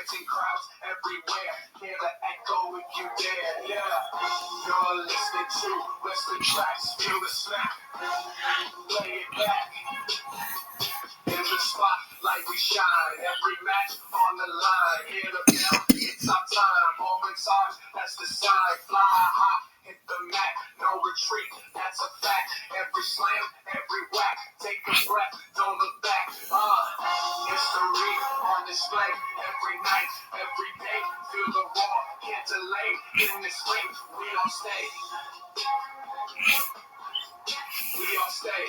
expecting crowds everywhere. Hear the echo if you dare. Yeah, you're listening to Western Tracks. Feel the snap. Play it back. In the spotlight we shine. Every match on the line. Hear the bell. It's our time. Moments ours. That's the sign. Fly high. Hit the mat. No retreat. That's a fact. Every slam. Every whack. Take a breath. Don't look back. History on display. Every night. Every day. Feel the roar. Can't delay. In this ring. We all stay. We all stay.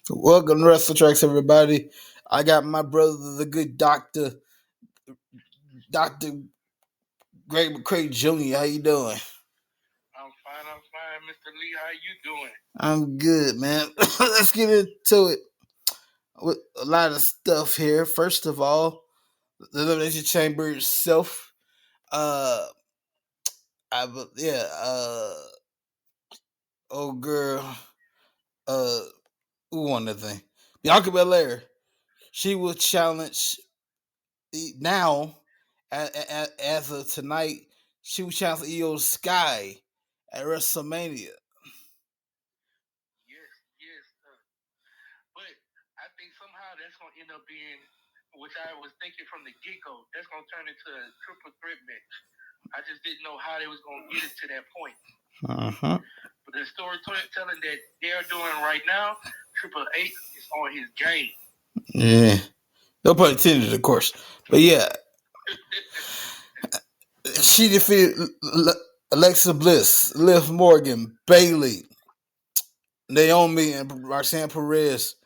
Welcome to Wrestle Tracks, everybody. I got my brother, the good Dr. Greg McCray Jr. How you doing? I'm fine, Mr. Lee. How you doing? I'm good, man. Let's get into it with a lot of stuff here. First of all, the Elimination Chamber itself. Oh girl, who won the thing? Bianca Belair. She will challenge now, as of tonight. She will challenge Io Sky at WrestleMania. Yes. But I think somehow that's going to end up being, which I was thinking from the get-go, that's going to turn into a triple threat match. I just didn't know how they was going to get it to that point. But the storytelling that they're doing right now, Triple H is on his game. Yeah. No pun intended, of course. But yeah. She defeated Alexa Bliss, Liv Morgan, Bayley, Naomi, and Roxanne Perez.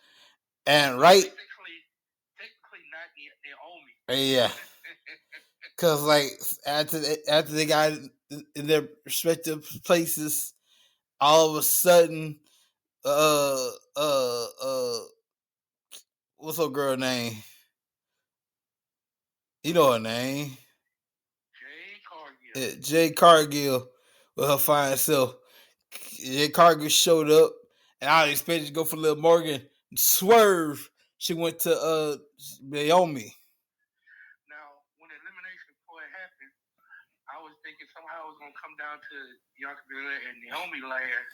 And right? Technically not Naomi. Yeah. Because, like, after they got in their respective places, all of a sudden, what's her girl name? You know her name. Jay Cargill with her fine self. Jay Cargill showed up, and I expected to go for Liv Morgan. Swerve. She went to Naomi. Now, when the elimination point happened, I was thinking somehow it was going to come down to Bianca Belair and Naomi last,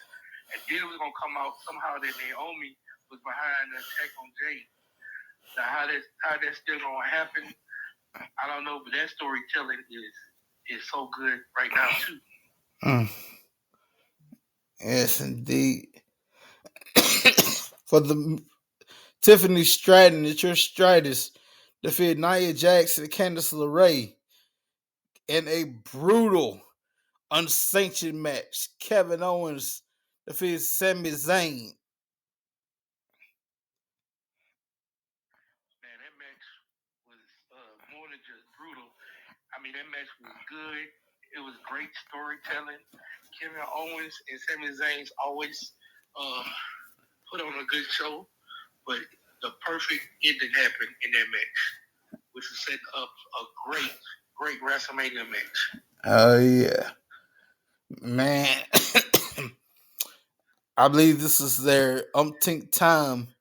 and then it was going to come out somehow that Naomi was behind the attack on Jay. Now, how that's still going to happen, I don't know, but that storytelling is so good right now too. Yes, indeed. For the Tiffany Stratton and Trish Stratus defeated Nia Jax and Candice LeRae in a brutal, unsanctioned match. Kevin Owens defeated Sami Zayn. Man, that match was more than just brutal. I mean, that match was good. It was great storytelling. Kevin Owens and Sami Zayn always put on a good show, but the perfect ending happened in that match, which is setting up a great WrestleMania match. Oh, yeah. Man, I believe this is their umpteenth time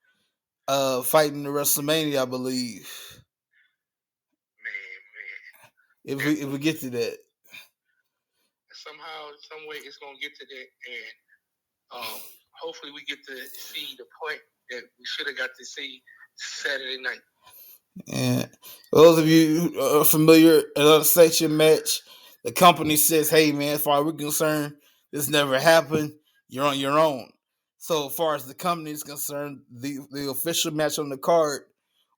fighting the WrestleMania, I believe. Man. If we get to that. Somehow, some way, it's going to get to that, and hopefully we get to see the point that we should have got to see Saturday night. And for those of you who are familiar, another section match, the company says, hey, man, as far as we're concerned, this never happened. You're on your own. So as far as the company is concerned, the official match on the card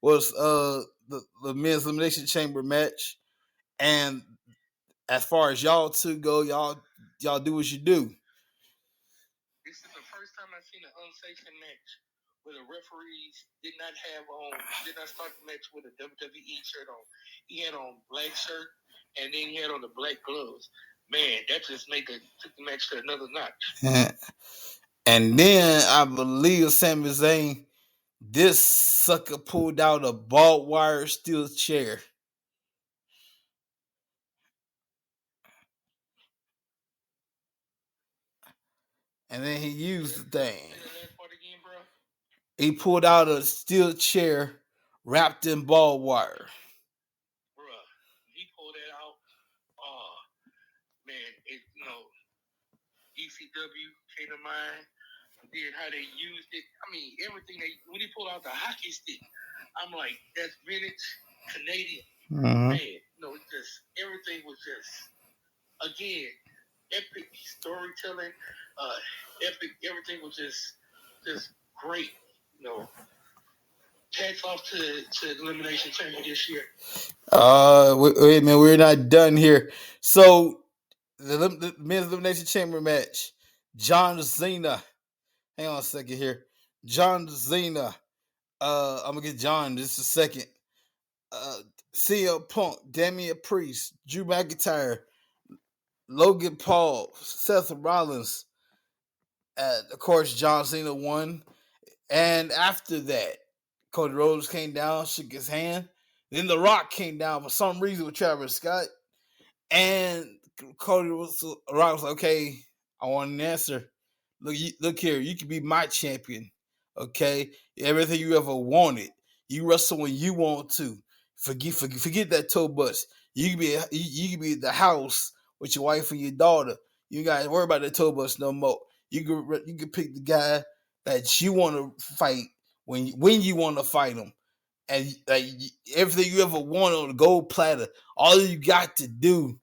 was the men's elimination chamber match. And as far as y'all two go, y'all do what you do. This is the first time I've seen an unsanctioned match where the referees did not start the match with a WWE shirt on. He had on black shirt and then he had on the black gloves. Man, that just took the match to another notch. And then I believe Sami Zayn, this sucker pulled out a barbed wire steel chair. And then he used the thing. The last He pulled out a steel chair wrapped in barbed wire. Bruh, he pulled that out. Oh man, ECW came to mind. Then how they used it. I mean, everything when he pulled out the hockey stick, I'm like, that's vintage Canadian. Man, just everything was just again epic storytelling. Epic. Everything was just great. Hats off to Elimination Chamber this year. Wait, man, we're not done here. So the men's elimination chamber match, John Cena. Hang on a second here. John Cena. I'm gonna get John just a second. CM Punk, Damian Priest, Drew McIntyre, Logan Paul, Seth Rollins. Of course, John Cena won. And after that, Cody Rhodes came down, shook his hand. Then The Rock came down for some reason with Travis Scott. And Rock was like, okay, I want an answer. Look here, you can be my champion. Okay? Everything you ever wanted. You wrestle when you want to. Forget that tour bus. You can be at the house with your wife and your daughter. You gotta worry about the tour bus no more. You can pick the guy that you want to fight when you want to fight him, and everything you ever wanted on the gold platter. All you got to do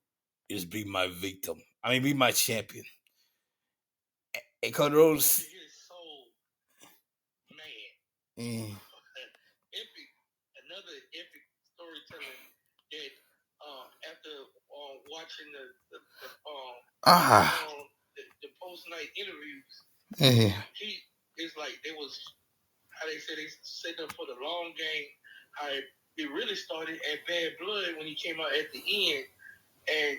is be my victim. I mean, be my champion. And Cody Rhodes. Epic, another epic storytelling that after watching the post night interviews, he is like they was how they said they set up for the long game. How it really started at Bad Blood when he came out at the end, and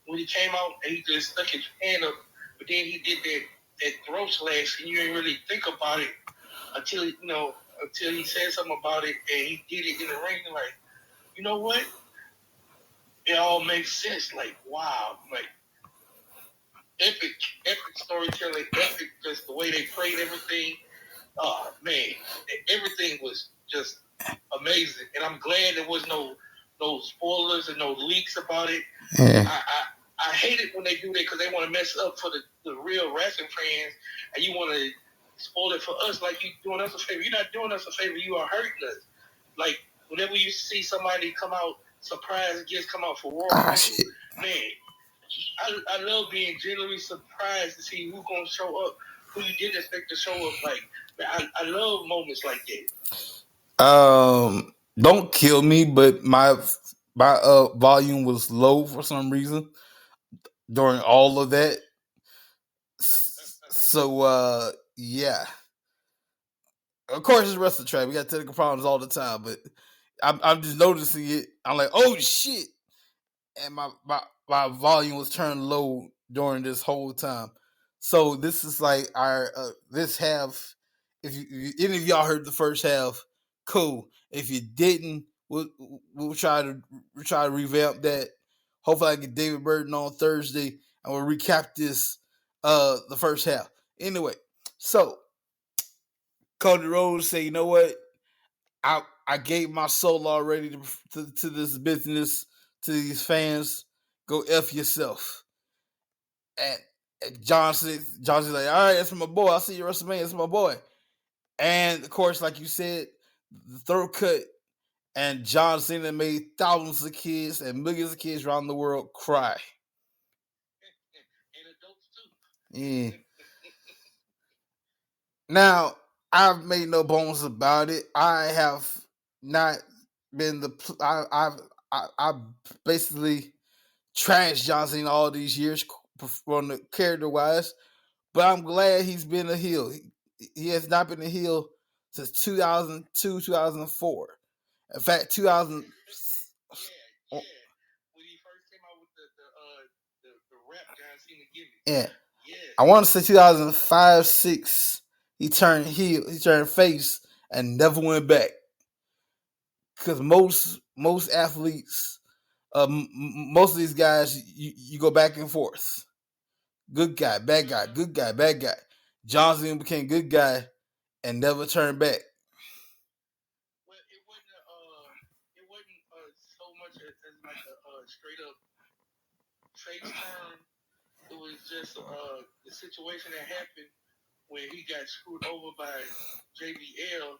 when he came out and he just stuck his hand up, but then he did that throat slash, and you didn't really think about it until he said something about it, and he did it in the ring. Like, you know what? It all makes sense. Like, wow, like epic storytelling, epic just the way they played everything. Oh man, everything was just amazing, and I'm glad there was no spoilers and no leaks about it. Yeah. I hate it when they do that because they want to mess up for the real wrestling fans, and you want to spoil it for us like you doing us a favor. You're not doing us a favor. You are hurting us. Like whenever you see somebody come out, surprise guests come out for Royal Rumble, man, I love being genuinely surprised to see who's gonna show up, who you didn't expect to show up. Like, man, I love moments like that. Don't kill me, but my volume was low for some reason during all of that. So yeah. Of course, it's wrestling track. We got technical problems all the time, but I'm just noticing it. I'm like, oh shit, and my volume was turned low during this whole time. So this is like our this half. If any of y'all heard the first half, cool. If you didn't, we'll try to revamp that. Hopefully, I get David Burton on Thursday, and we'll recap this the first half. Anyway, so Cody Rhodes say, you know what? I gave my soul already to this business, to these fans. Go F yourself. And Johnson's like, all right, that's my boy. I'll see you at WrestleMania. That's my boy. And of course, like you said, the throat cut, and John Cena made thousands of kids and millions of kids around the world cry. And adults too. Yeah. Now, I've made no bones about it. I have not been I've basically trashed John Cena all these years from the character wise, but I'm glad he's been a heel. He has not been a heel since 2002, 2004. In fact, 2000. Yeah. When he first came out with the rap John Cena gimmick. Yeah. Yes. I want to say 2005, 6. He turned heel. He turned face and never went back. Because most athletes, most of these guys, you go back and forth. Good guy, bad guy, good guy, bad guy. John Cena became good guy, and never turned back. Well, it wasn't so much as like a straight up face turn. It was just the situation that happened when he got screwed over by JBL,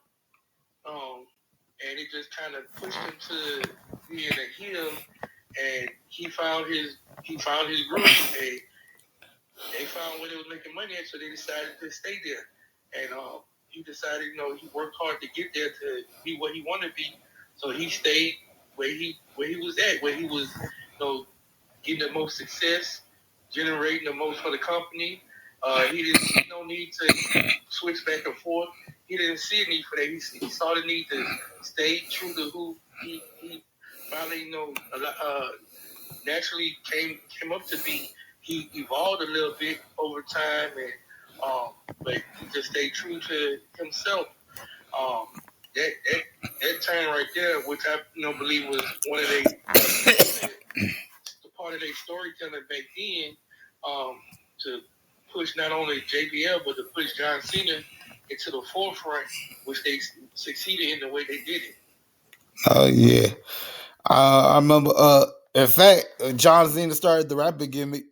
and it just kind of pushed him to being a heel, and he found his groove, and they found where they was making money at, so they decided to stay there, and he decided, he worked hard to get there to be what he wanted to be, so he stayed where he was at, where he was, getting the most success, generating the most for the company. He didn't see no need to switch back and forth. He didn't see a need for that. He saw the need to stay true to who he finally, naturally came up to be. He evolved a little bit over time, and but he just stayed true to himself. That turn right there, which I believe was one of the part of their storytelling back then, to push not only JBL but to push John Cena into the forefront, which they succeeded in the way they did it. Oh yeah, I remember. In fact, John Cena started the rapping gimmick.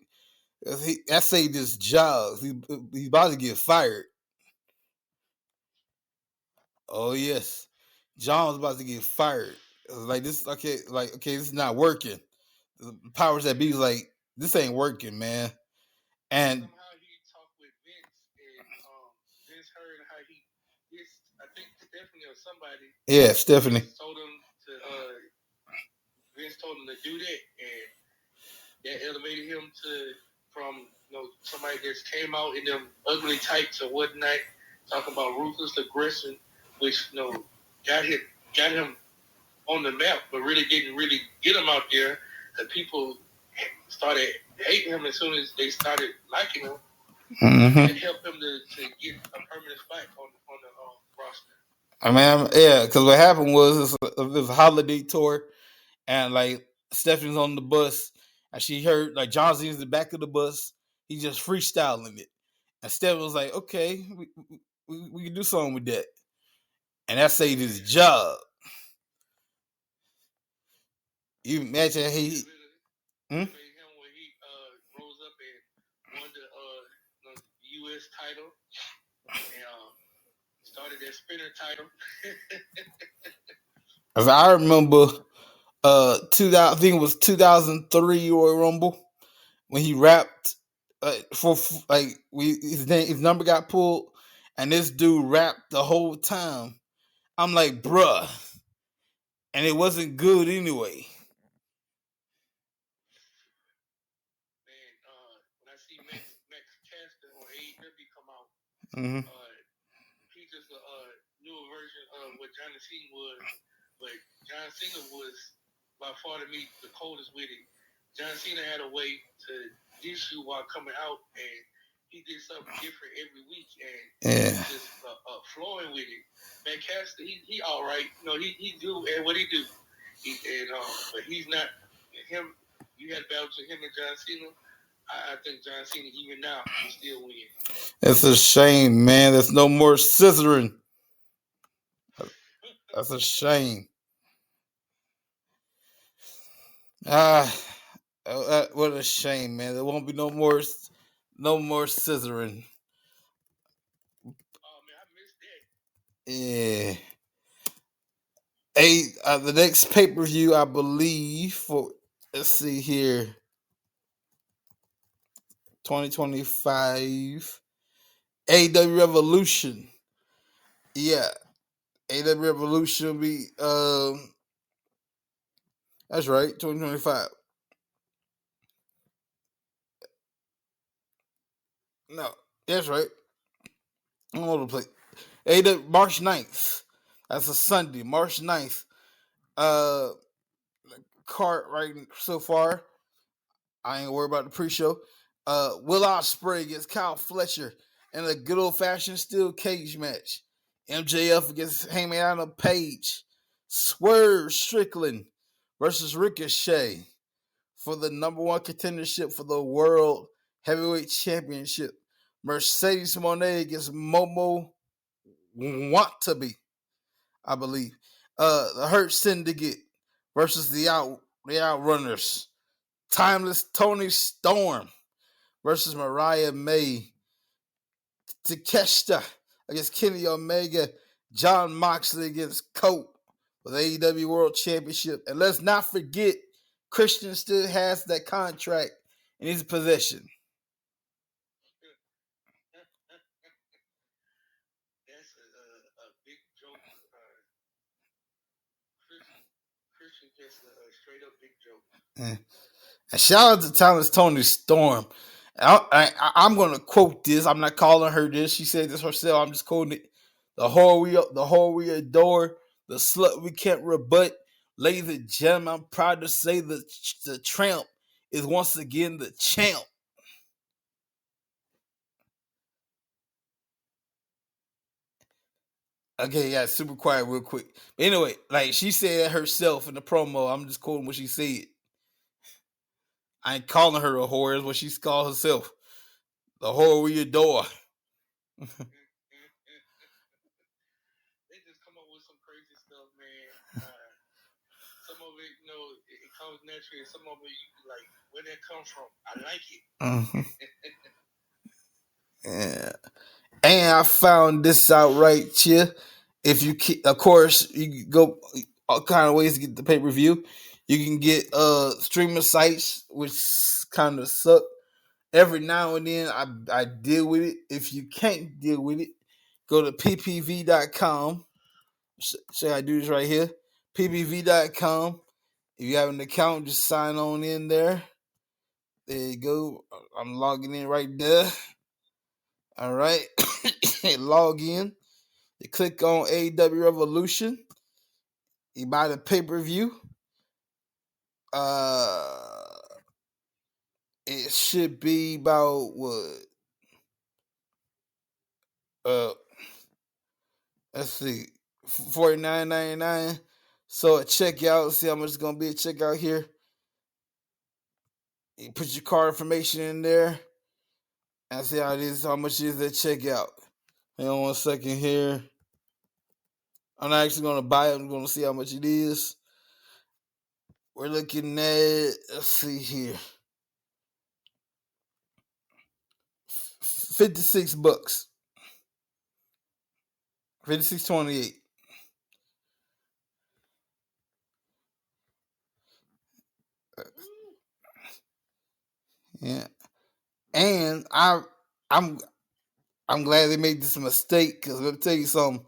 That saved his job. He's about to get fired. Oh yes, John was about to get fired. Like this, okay, this is not working. The powers that be was like, this ain't working, man. And somehow he talked with Vince, and Vince heard how I think Stephanie or somebody. Yeah, Stephanie told him to. Vince told him to do that, and that elevated him from somebody that came out in them ugly tights or whatnot, talking about ruthless aggression, which got him on the map, but really didn't really get him out there. And people started hating him as soon as they started liking him. Mm-hmm. It helped him to get a permanent spot on the roster. I mean, yeah, because what happened was this holiday tour, and like Stephanie's on the bus, and she heard like John Cena's in the back of the bus. He just freestyling it, and Stephanie was like, "Okay, we can do something with that," and that saved his job. You imagine he. Hmm? Made him when he rose up and won the U.S. title and started that spinner title. As I remember, 2000, I think it was 2003 Royal Rumble when he rapped for like his number got pulled, and this dude rapped the whole time. I'm like, bruh, and it wasn't good anyway. Man, when I see Max Caster on AEW come out, Mm-hmm. He's just a newer version of what John Cena was, but John Cena was by far to me the coldest with it. John Cena had a way to dish you while coming out, and he did something different every week, and just flowing with it. Man, Caster, he all right. He do and what he do. But he's not him. You had battles with him and John Cena. I think John Cena even now will still win. It's a shame, man. There's no more scissoring. That's a shame. What a shame, man. There won't be no more scissoring. Oh man, I missed Yeah. that. The next pay per view, I believe, for let's see here, 2025, AEW Revolution. Yeah, AEW Revolution will be that's right, 2025. No, that's right. I'm all over the place. AEW March 9th. That's a Sunday, March 9th. Uh, cart right so far. I ain't worried about the pre-show. Will Ospreay against Kyle Fletcher in a good old-fashioned steel cage match. MJF against Hangman Page. Swerve Strickland versus Ricochet for the number one contendership for the World Heavyweight Championship. Mercedes Moné against Momo want to be, I believe. The Hurt Syndicate versus the Outrunners. Timeless Tony Storm versus Mariah May. Takeshita against Kenny Omega. John Moxley against Colt for the AEW World Championship. And let's not forget, Christian still has that contract in his possession. That's a big joke. Christian gets a straight up big joke. And shout out to Timeless Tony Storm. I'm going to quote this. I'm not calling her this. She said this herself. I'm just quoting it. The whore we adore, the slut we can't rebut. Ladies and gentlemen, I'm proud to say the tramp is once again the champ. Okay, yeah, super quiet real quick. But anyway, like she said herself in the promo, I'm just quoting what she said. I ain't calling her a whore, is what she called herself. The whore we adore. They just come up with some crazy stuff, man. Some of it, it comes naturally, and some of it, you be like, where that come from? I like it. Yeah. And I found this out right here. If you, of course, you can go all kind of ways to get the pay per view. You can get streaming sites, which kind of suck. Every now and then, I deal with it. If you can't deal with it, go to ppv.com. So I do this right here. ppv.com. If you have an account, just sign on in there. There you go. I'm logging in right there. All right. Log in. You click on AEW Revolution. You buy the pay-per-view. It should be about what? Let's see, $49.99. So at checkout, see how much it's gonna be at checkout here. You put your card information in there and see how it is, how much it is at checkout. Hang on 1 second here. I'm not actually gonna buy it. I'm gonna see how much it is. We're looking at, let's see here, $56. 56.28. Yeah, and I'm glad they made this mistake because let me tell you something.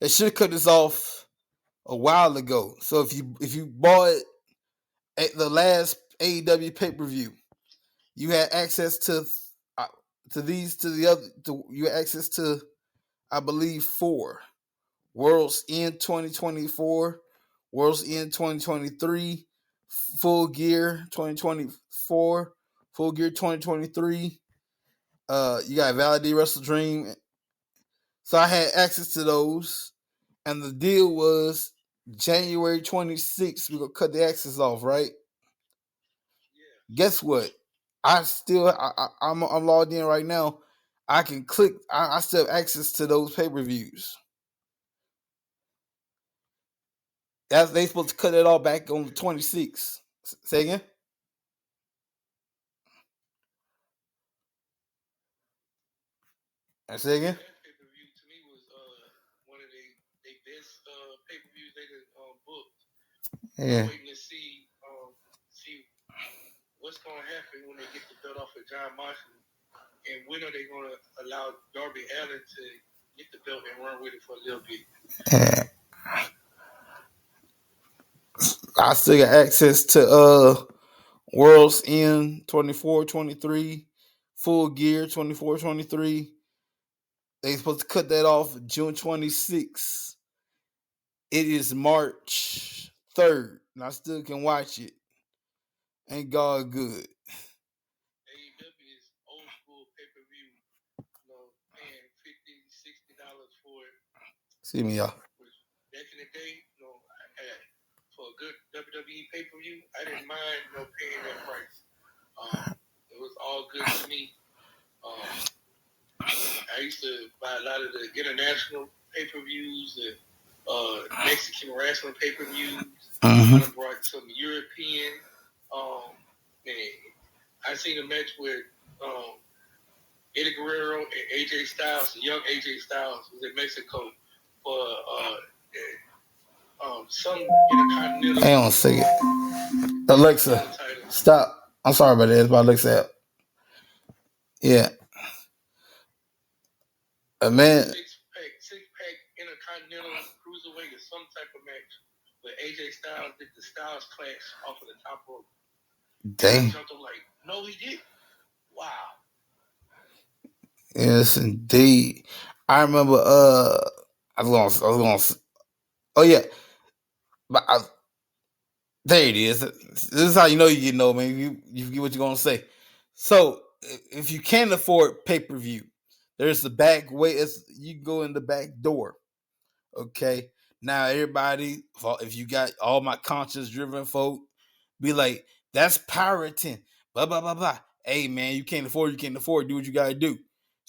They should have cut this off a while ago. So if you bought at the last AEW pay per view, you had access to these to the other. You had access to, I believe, 4 World's End 2024, World's End 2023, Full Gear 2024, Full Gear 2023. You got Validate Wrestle Dream. So I had access to those, and the deal was January 26th. We're gonna cut the access off, right? Yeah. Guess what? I'm logged in right now. I can click. I still have access to those pay per views. That's they supposed to cut it all back on the 26th. Say again. Say again. That pay per view to me was one of their best pay per views they booked. Yeah. I'm waiting to see what's going to happen when they get the belt off of John Moxley, and when are they going to allow Darby Allin to get the belt and run with it for a little bit. Yeah. I still got access to World's End 24-23, Full Gear 24-23. They supposed to cut that off June 26th. It is March 3rd, and I still can watch it. Ain't God good. AEW is old school pay-per-view, paying $50-$60 for it. See me, y'all. Back in the day, for a good WWE pay-per-view, I didn't mind paying that price. It was all good to me. I used to buy a lot of the international pay-per-views, the Mexican wrestling pay-per-views. Mm-hmm. I brought some European. Man, I seen a match with Eddie Guerrero and AJ Styles, the young AJ Styles, was in Mexico for some intercontinental. Hang on a second. Alexa, stop. I'm sorry about that. It's my Alexa app. Yeah. Man. Six-pack intercontinental cruiserweight or some type of match where AJ Styles did the Styles Clash off of the top rope. Dang. I jumped up like, no, he did. Wow. Yes, indeed. I remember. I was going. Oh yeah, but there it is. This is how you know you know, man. You get what you're gonna say. So if you can't afford pay per view, there's the back way. You go in the back door. Okay. Now everybody, if you got all my conscience driven folk, be like, that's pirating. Blah blah blah blah. Hey man, you can't afford. You can't afford. Do what you gotta do.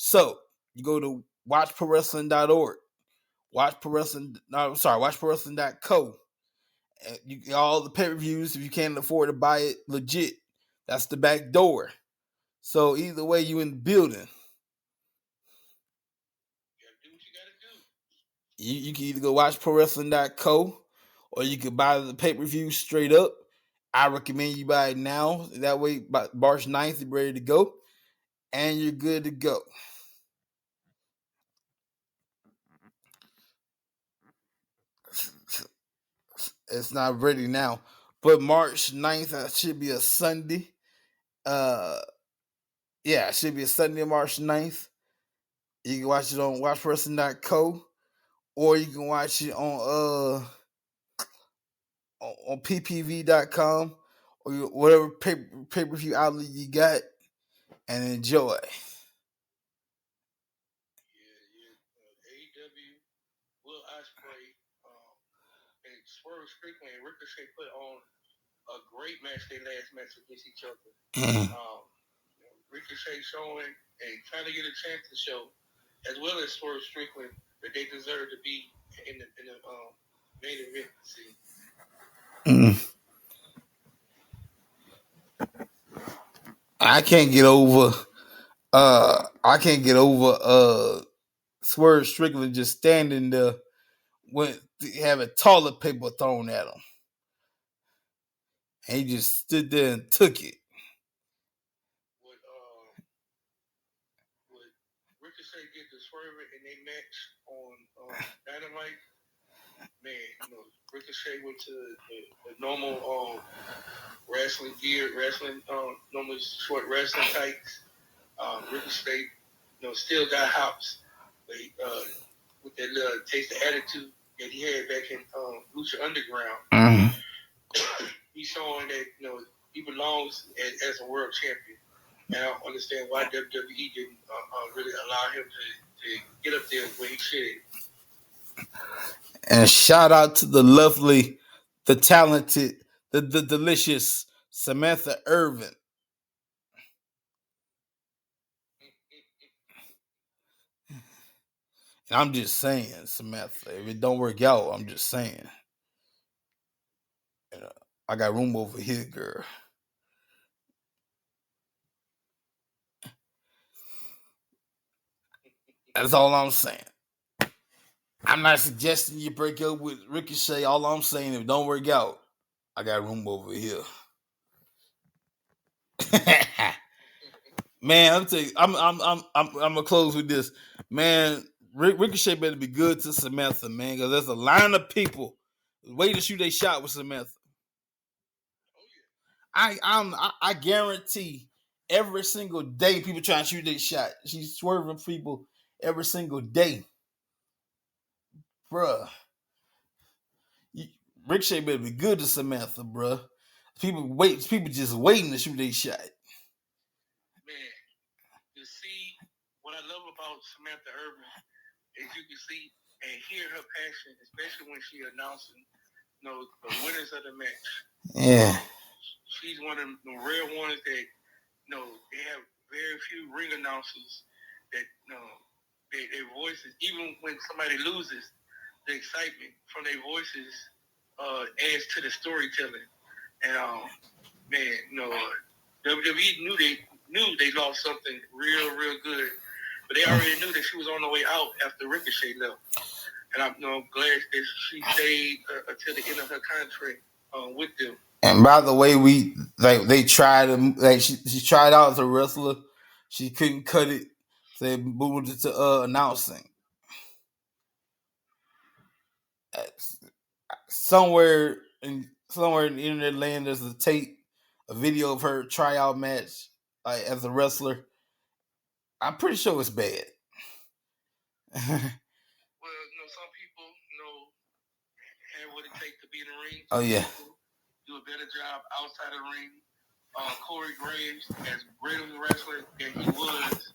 So you go to watchprowrestling.org. Watchprowrestling.co. You get all the pay-per-views. If you can't afford to buy it legit, that's the back door. So either way, you in the building. You can either go watchprowrestling.co or you can buy the pay-per-view straight up. I recommend you buy it now. That way, by March 9th, you're ready to go. And you're good to go. It's not ready now. But March 9th, that should be a Sunday. Yeah, it should be a Sunday, March 9th. You can watch it on watchperson.co or you can watch it on ppv.com or whatever pay-per-view outlet you got and enjoy. AEW, Will Ospreay, and Swerve Strickland and Ricochet put on a great match, their last match against each other. Ricochet showing and trying to get a chance to show, as well as Swerve Strickland, that they deserve to be in the main event scene. I can't get over Swerve Strickland just standing there with having toilet paper thrown at him. And he just stood there and took it. What Ricochet did to Swerve in their match on Dynamite, man, Ricochet went to the normal wrestling gear, normal short wrestling tights. Ricochet, still got hops, but with that little taste of attitude that he had back in Lucha Underground. He's showing that he belongs as a world champion. And I don't understand why WWE didn't really allow him to get up there where he should. And shout out to the lovely, the talented, the delicious Samantha Irvin. And I'm just saying, Samantha, if it don't work out, I'm just saying. I got room over here, girl. That's all I'm saying. I'm not suggesting you break up with Ricochet. All I'm saying, if it don't work out, I got room over here. Man, I'm telling you, I'm gonna close with this. Man, Ricochet better be good to Samantha, man, because there's a line of people waiting to shoot a shot with Samantha. I guarantee every single day people trying to shoot their shot. She's swerving people every single day, bruh. Ricochet better be good to Samantha, bruh. People just waiting to shoot their shot. Man, to see what I love about Samantha Irvin is you can see and hear her passion, especially when she announcing, the winners of the match. Yeah. She's one of the rare ones that, they have very few ring announcers that, their voices, even when somebody loses, the excitement from their voices adds to the storytelling. And man, WWE knew they lost something real good, but they already knew that she was on the way out after Ricochet left. And I'm glad that she stayed until the end of her contract with them. And by the way, they tried she tried out as a wrestler, she couldn't cut it, so they moved it to announcing. Somewhere in the internet land, there's a video of her tryout match as a wrestler. I'm pretty sure it's bad. Well, some people, have what it takes to be in the ring. Oh yeah. Do a better job outside the ring. Corey Graves, as great of a wrestler that he was,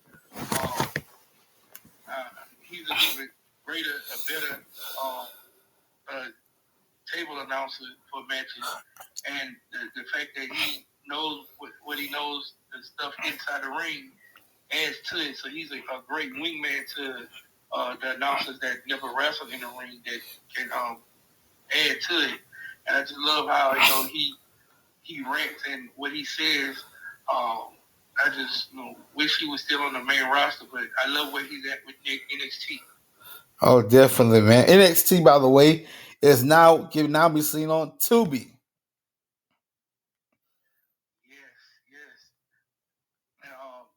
he's an even greater, a better table announcer for matches. And the fact that he knows what he knows, the stuff inside the ring, adds to it. So he's a great wingman to the announcers that never wrestled in the ring that can add to it. And I just love how he rants and what he says. I just wish he was still on the main roster, but I love where he's at with NXT. Oh, definitely, man. NXT, by the way, is now can now be seen on Tubi. Yes. And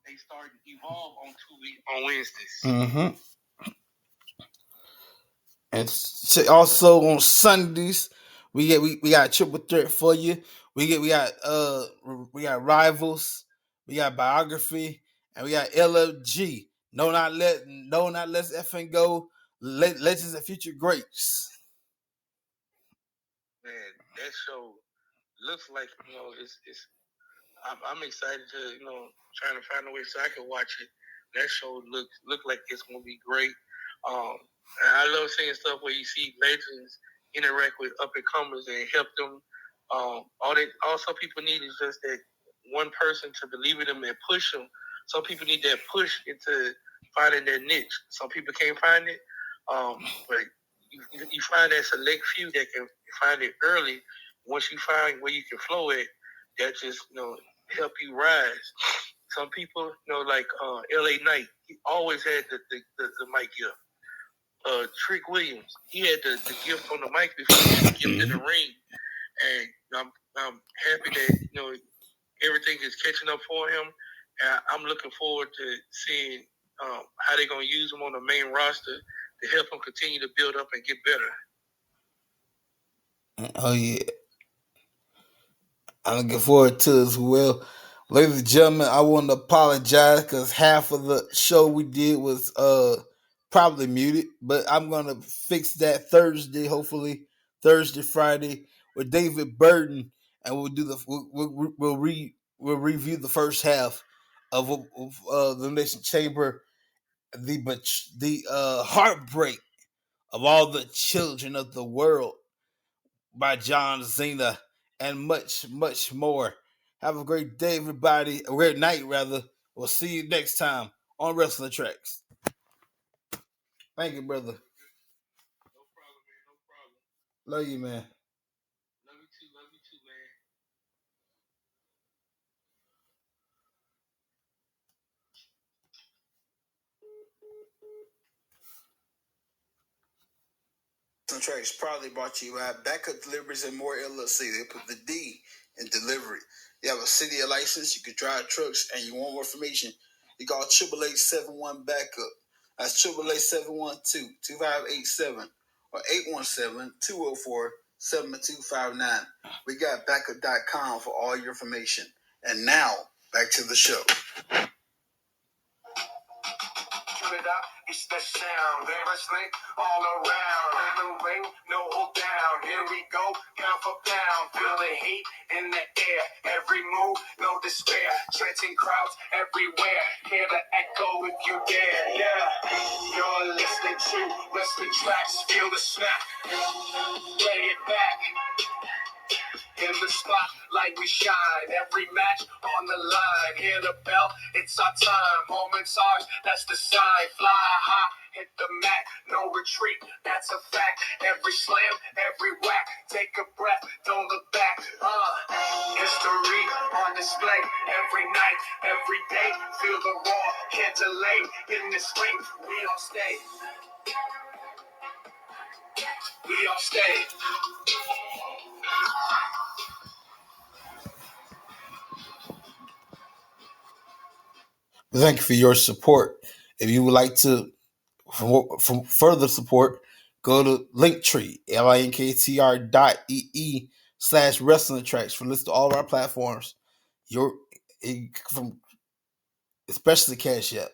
they started Evolve on Tubi on Wednesdays. Mm-hmm. And also on Sundays, we got a triple threat for you. We got Rivals, we got Biography, and we got LFG. No, not less effing go. Legends and Future Greats. Man, that show looks like it's. I'm excited to trying to find a way so I can watch it. That show look like it's gonna be great. And I love seeing stuff where you see legends interact with up and comers and help them. All some people need is just that one person to believe in them and push them. Some people need that push into finding their niche. Some people can't find it, but you find that select few that can find it early. Once you find where you can flow it, that just help you rise. Some people, like LA Knight, he always had the mic gift. Trick Williams, he had the gift on the mic before he had the gift in the ring, and I'm happy that everything is catching up for him. And I'm looking forward to seeing how they're gonna use him on the main roster to help him continue to build up and get better. Oh yeah. I'm looking forward to it as well. Ladies and gentlemen, I want to apologize because half of the show we did was probably muted, but I'm gonna fix that Thursday, hopefully Thursday, Friday with David Burton, and we'll do we'll review the first half of the Elimination Chamber, the heartbreak of all the children of the world by John Cena, and much, much more. Have a great day, everybody. A great night, rather. We'll see you next time on Wrestling Tracks. Thank you, brother. No problem, man. No problem. Love you, man. Love you too, man. Tracks proudly brought to you by Backup Deliveries and More LLC. They put the D in delivery. You have a city license, you can drive trucks, and you want more information, you call 888-71 Backup. That's 888-712-2587 or 817-204-7259. We got backup.com for all your information. And now, back to the show. Turn it up, it's the sound. They wrestling all around. In the ring, no hold down. Here we go, pound for pound. Feel the heat in the air. Every move, no despair. Chanting crowds everywhere. Hear the echo if you dare. Yeah, you're listening to Wrestling Tracks. Feel the snap. Play it back. In the spotlight we shine, every match on the line. Hear the bell, it's our time. Moments ours, that's the sign. Fly high, hit the mat, no retreat, that's a fact. Every slam, every whack, take a breath, don't look back. History on display every night, every day. Feel the raw, can't delay. In this ring, we all stay. We all stay. Thank you for your support. If you would like to from further support, go to Linktree, linktr.ee/wrestling tracks for list of all of our platforms. From especially Cash App.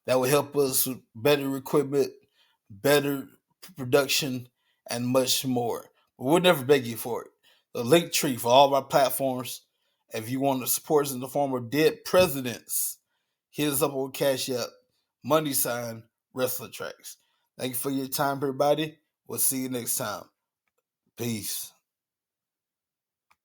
That will help us with better equipment, better production, and much more. But we'll never beg you for it. The link tree for all of our platforms. If you want to support us in the form of dead presidents, hit us up on Cash App, money sign, wrestler tracks. Thank you for your time, everybody. We'll see you next time. Peace.